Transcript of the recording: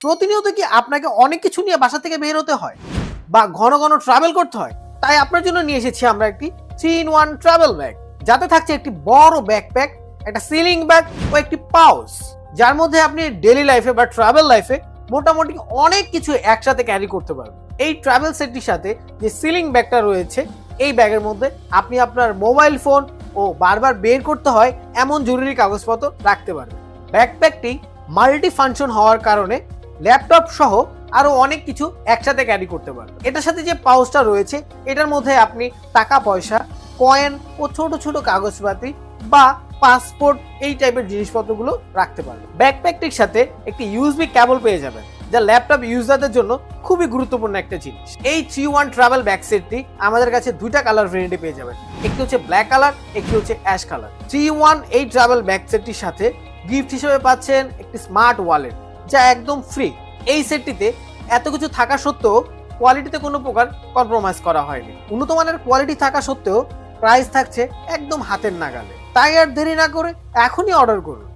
প্রতিনিয়ত কি আপনাকে অনেক কিছু নিয়ে বাসা থেকে বের হতে হয় বা ঘন ঘন ট্রাভেল করতে হয়? তাই আপনার জন্য নিয়ে এসেছি আমরা একটি 3-in-1 ট্রাভেল ব্যাগ, যাতে থাকছে একটি বড় ব্যাকপ্যাক, একটা সিলিং ব্যাগ ও একটি পাউচ, যার মধ্যে আপনি ডেইলি লাইফে বা ট্রাভেল লাইফে মোটামুটি অনেক কিছু একসাথে ক্যারি করতে পারবেন। এই ট্রাভেল সেটটির সাথে যে সিলিং ব্যাগটা রয়েছে, এই ব্যাগের মধ্যে আপনি আপনার মোবাইল ফোন ও বারবার বের করতে হয় এমন জরুরি কাগজপত্র রাখতে পারবেন। ব্যাকপ্যাকটি মাল্টি ফাংশন হওয়ার কারণে ল্যাপটপ সহ আরো অনেক কিছু একসাথে ক্যারি করতে পারবেন। এটার সাথে যে পাউচটা রয়েছে, এটার মধ্যে আপনি টাকা পয়সা, কয়েন ও ছোট ছোট কাগজপাতি বা পাসপোর্ট এই টাইপের জিনিসপত্রগুলো রাখতে পারবেন। ব্যাকপ্যাকটির সাথে একটি ইউএসবি কেবল পেয়ে যাবেন, যা ল্যাপটপ ইউজারদের জন্য খুবই গুরুত্বপূর্ণ একটা জিনিস। এই 3-in-1 ট্রাভেল ব্যাগ সেটটি আমাদের কাছে দুইটা কালার ভেরিয়েন্টে পেয়ে যাবেন, একটি হচ্ছে ব্ল্যাক কালার, একটি হচ্ছে অ্যাশ কালার। 3-in-1 এই ট্রাভেল ব্যাগ সেটটির সাথে গিফট হিসেবে পাচ্ছেন একটি স্মার্ট ওয়ালেট, যা একদম ফ্রি। এই সেটটিতে এত কিছু থাকা সত্ত্বেও কোয়ালিটিতে কোনো প্রকার কম্প্রোমাইজ করা হয়নি। উন্নত মানের কোয়ালিটি থাকা সত্ত্বেও প্রাইস থাকছে একদম হাতের নাগালে। তাই আর দেরি না করে এখনই অর্ডার করুন।